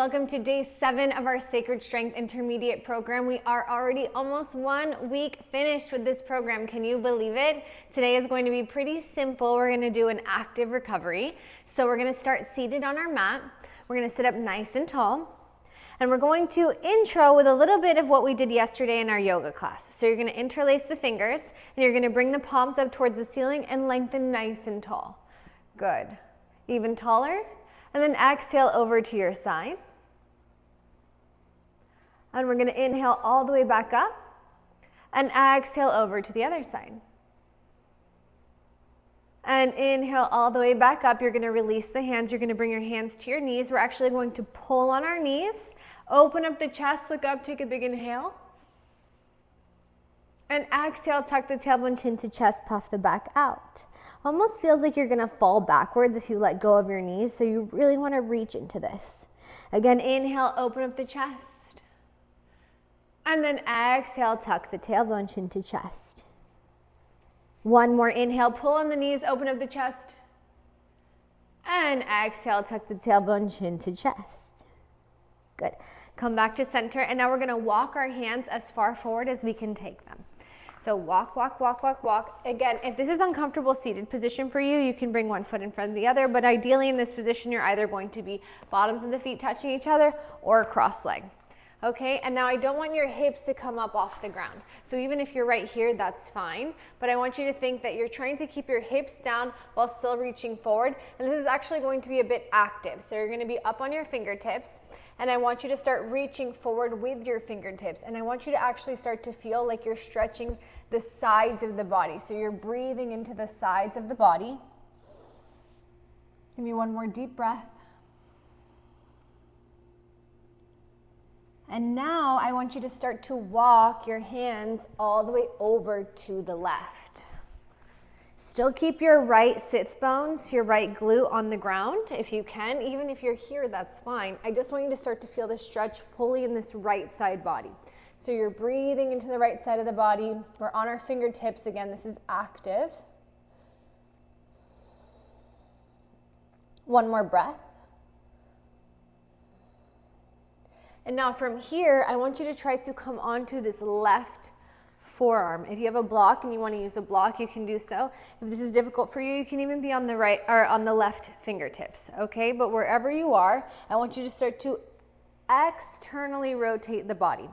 welcome to day 7 of our Sacred Strength Intermediate program. We are already almost 1 week finished with this program. Can you believe it? Today is going to be pretty simple. We're going to do an active recovery. So we're going to start seated on our mat. We're going to sit up nice and tall. And we're going to intro with a little bit of what we did yesterday in our yoga class. So you're going to interlace the fingers and you're going to bring the palms up towards the ceiling and lengthen nice and tall. Good. Even taller. And then exhale over to your side. And we're going to inhale all the way back up and exhale over to the other side. And inhale all the way back up. You're going to release the hands. You're going to bring your hands to your knees. We're actually going to pull on our knees. Open up the chest, look up, take a big inhale. And exhale, tuck the tailbone, chin to chest, puff the back out. Almost feels like you're going to fall backwards if you let go of your knees, so you really want to reach into this. Again, inhale, open up the chest. And then exhale, tuck the tailbone, chin to chest. One more inhale, pull on the knees, open up the chest. And exhale, tuck the tailbone, chin to chest. Good. Come back to center, and now we're going to walk our hands as far forward as we can take them. So walk, walk, walk, walk, walk. Again, if this is uncomfortable seated position for you, you can bring one foot in front of the other, but ideally in this position, you're either going to be bottoms of the feet touching each other or cross leg. Okay, and now I don't want your hips to come up off the ground. So even if you're right here, that's fine, but I want you to think that you're trying to keep your hips down while still reaching forward, and this is actually going to be a bit active. So you're going to be up on your fingertips, and I want you to start reaching forward with your fingertips. And I want you to actually start to feel like you're stretching the sides of the body. So you're breathing into the sides of the body. Give me one more deep breath. And now I want you to start to walk your hands all the way over to the left. Still keep your right sits bones, your right glute on the ground if you can. Even if you're here, that's fine. I just want you to start to feel the stretch fully in this right side body. So you're breathing into the right side of the body. We're on our fingertips again. This is active. One more breath. And now from here, I want you to try to come onto this left forearm. If you have a block and you want to use a block, you can do so. If this is difficult for you, you can even be on the right or on the left fingertips, okay? But wherever you are, I want you to start to externally rotate the body.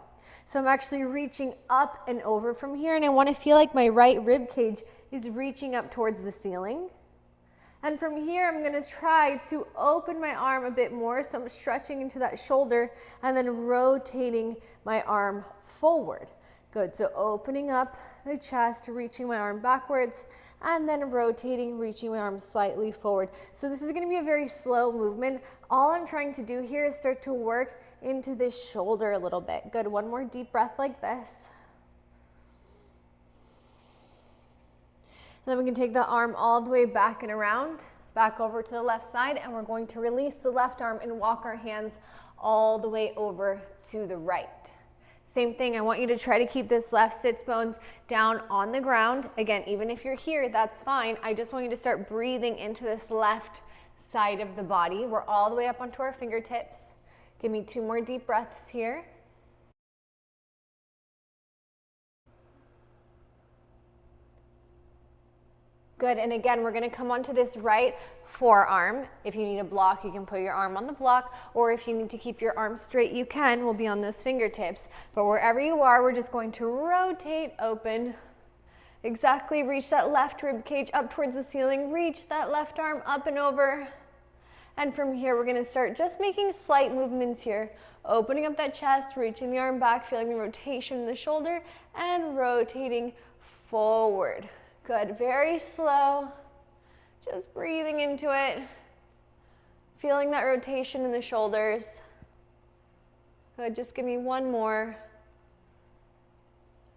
So I'm actually reaching up and over from here, and I want to feel like my right rib cage is reaching up towards the ceiling. And from here, I'm going to try to open my arm a bit more, so I'm stretching into that shoulder and then rotating my arm forward. Good, so opening up the chest, reaching my arm backwards, and then rotating, reaching my arm slightly forward. So this is going to be a very slow movement. All I'm trying to do here is start to work into this shoulder a little bit. Good, one more deep breath like this. And then we can take the arm all the way back and around, back over to the left side, and we're going to release the left arm and walk our hands all the way over to the right. Same thing, I want you to try to keep this left sits bones down on the ground. Again, even if you're here, that's fine. I just want you to start breathing into this left side of the body. We're all the way up onto our fingertips. Give me 2 more deep breaths here. Good, and again, we're gonna come onto this right forearm. If you need a block, you can put your arm on the block, or if you need to keep your arm straight, you can. We'll be on those fingertips. But wherever you are, we're just going to rotate, open, exactly reach that left rib cage up towards the ceiling, reach that left arm up and over. And from here, we're gonna start just making slight movements here, opening up that chest, reaching the arm back, feeling the rotation in the shoulder, and rotating forward. Good, very slow, just breathing into it, feeling that rotation in the shoulders. Good, just give me one more.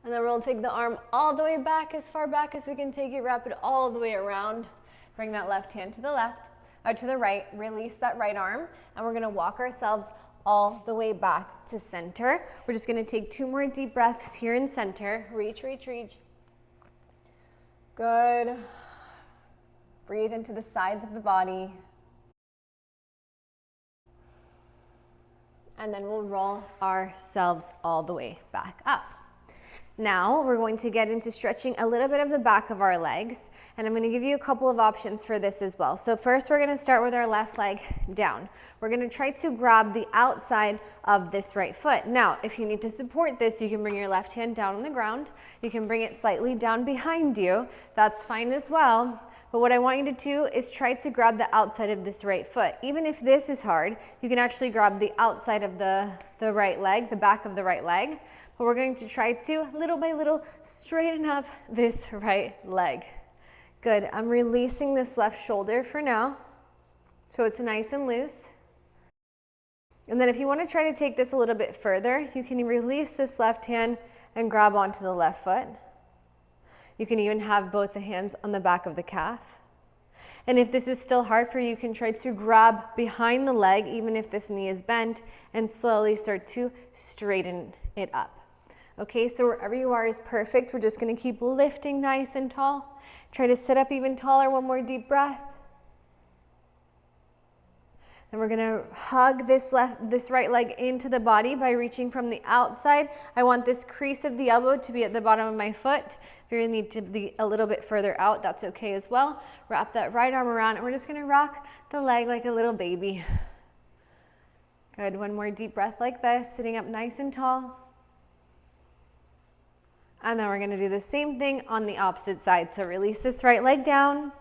And then we'll take the arm all the way back, as far back as we can take it, wrap it all the way around. Bring that left hand to the left, or to the right, release that right arm, and we're gonna walk ourselves all the way back to center. We're just gonna take 2 more deep breaths here in center. Reach, reach, reach. Good. Breathe into the sides of the body. and then we'll roll ourselves all the way back up. Now we're going to get into stretching a little bit of the back of our legs, and I'm going to give you a couple of options for this as well. So first we're going to start with our left leg down. We're going to try to grab the outside of this right foot. Now, if you need to support this, you can bring your left hand down on the ground. You can bring it slightly down behind you. That's fine as well. But what I want you to do is try to grab the outside of this right foot. Even if this is hard, you can actually grab the outside of the right leg, the back of the right leg. But we're going to try to, little by little, straighten up this right leg. Good. I'm releasing this left shoulder for now, so it's nice and loose. And then if you want to try to take this a little bit further, you can release this left hand and grab onto the left foot. You can even have both the hands on the back of the calf. And if this is still hard for you, you can try to grab behind the leg, even if this knee is bent, and slowly start to straighten it up. Okay, so wherever you are is perfect. We're just going to keep lifting nice and tall. Try to sit up even taller. One more deep breath. Then we're going to hug this right leg into the body by reaching from the outside. I want this crease of the elbow to be at the bottom of my foot. If you need to be a little bit further out, that's okay as well. Wrap that right arm around, and we're just going to rock the leg like a little baby. Good. One more deep breath like this, sitting up nice and tall. And then we're going to do the same thing on the opposite side. So release this right leg down.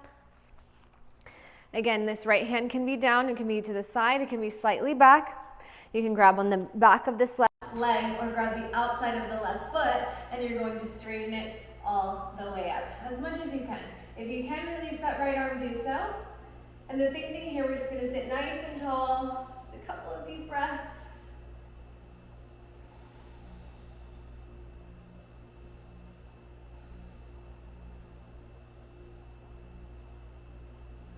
Again, this right hand can be down, it can be to the side, it can be slightly back. You can grab on the back of this left leg or grab the outside of the left foot, and you're going to straighten it all the way up as much as you can. If you can release that right arm, do so. And the same thing here, we're just going to sit nice and tall, just a couple of deep breaths.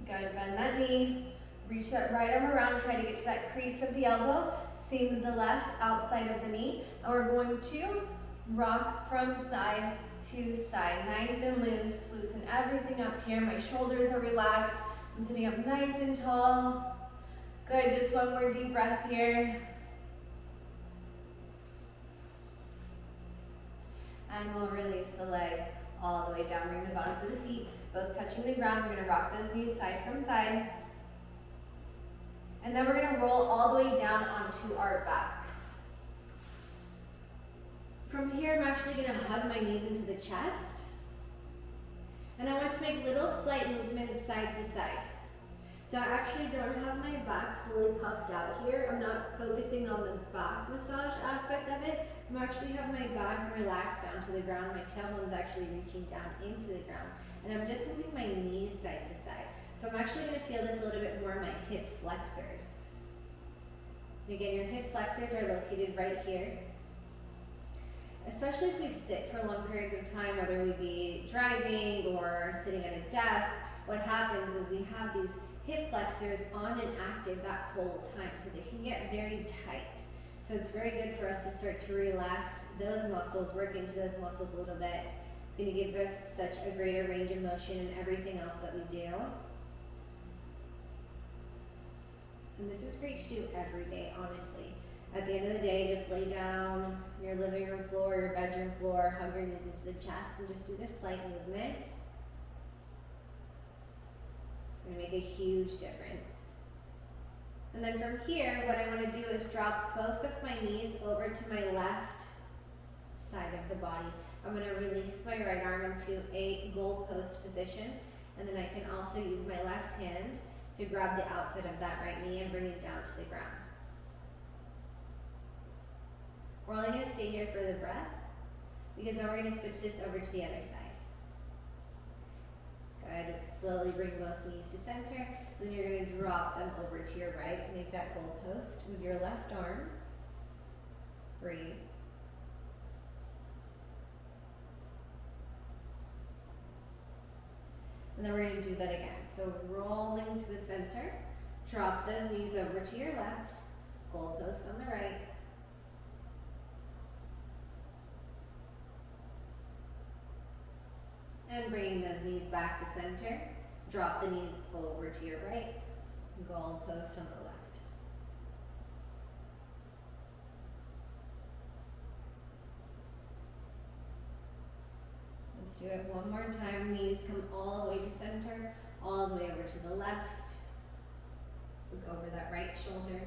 Good, bend that knee, reach that right arm around, try to get to that crease of the elbow, same with the left, outside of the knee, and we're going to rock from side to side, nice and loose, loosen everything up here, my shoulders are relaxed, I'm sitting up nice and tall. Good, just one more deep breath here. And we'll release the leg all the way down, bring the bottoms of the feet both touching the ground. We're going to rock those knees side from side. And then we're going to roll all the way down onto our backs. From here, I'm actually going to hug my knees into the chest. And I want to make little slight movements side to side. So I actually don't have my back fully puffed out here. I'm not focusing on the back massage aspect of it. I actually have my back relaxed down to the ground. My tailbone's actually reaching down into the ground. And I'm just moving my knees side to side. So I'm actually going to feel this a little bit more in my hip flexors. And again, your hip flexors are located right here. Especially if we sit for long periods of time, whether we be driving or sitting at a desk, what happens is we have these hip flexors on and active that whole time, so they can get very tight. So it's very good for us to start to relax those muscles, work into those muscles a little bit. It's going to give us such a greater range of motion in everything else that we do. And this is great to do every day, honestly. At the end of the day, just lay down your living room floor, your bedroom floor, hug your knees into the chest, and just do this slight movement. It's going to make a huge difference. And then from here, what I want to do is drop both of my knees over to my left side of the body. I'm going to release my right arm into a goalpost position, and then I can also use my left hand to grab the outside of that right knee and bring it down to the ground. We're only going to stay here for the breath, because then we're going to switch this over to the other side. Good. Slowly bring both knees to center, and then you're going to drop them over to your right. Make that goalpost with your left arm. Breathe. And then we're going to do that again. So rolling to the center, drop those knees over to your left, goalpost on the right. And bringing those knees back to center, drop the knees over to your right, goalpost on the left. Do it one more time. Knees come all the way to center, all the way over to the left. Look over that right shoulder.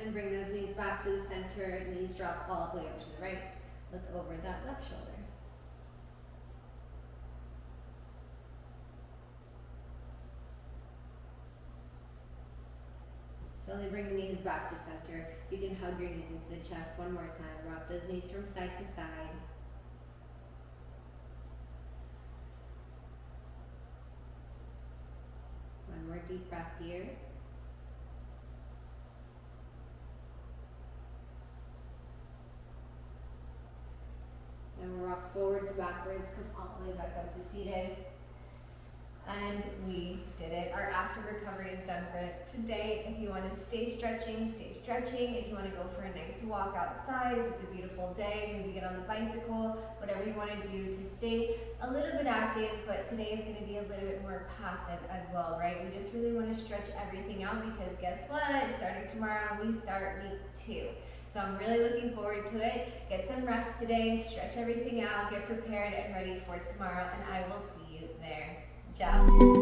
And bring those knees back to the center. Knees drop all the way over to the right. Look over that left shoulder. Slowly bring the knees back to center. You can hug your knees into the chest one more time. Rock those knees from side to side. One more deep breath here. And we'll rock forward to backwards, come all the way back up to seated. And we did it. Our active recovery is done for today. If you want to stay stretching, stay stretching. If you want to go for a nice walk outside, if it's a beautiful day, maybe get on the bicycle, whatever you want to do to stay a little bit active, but today is going to be a little bit more passive as well, right? We just really want to stretch everything out because guess what? Starting tomorrow, we start week 2. So I'm really looking forward to it. Get some rest today, stretch everything out, get prepared and ready for tomorrow, and I will see you there. Ciao.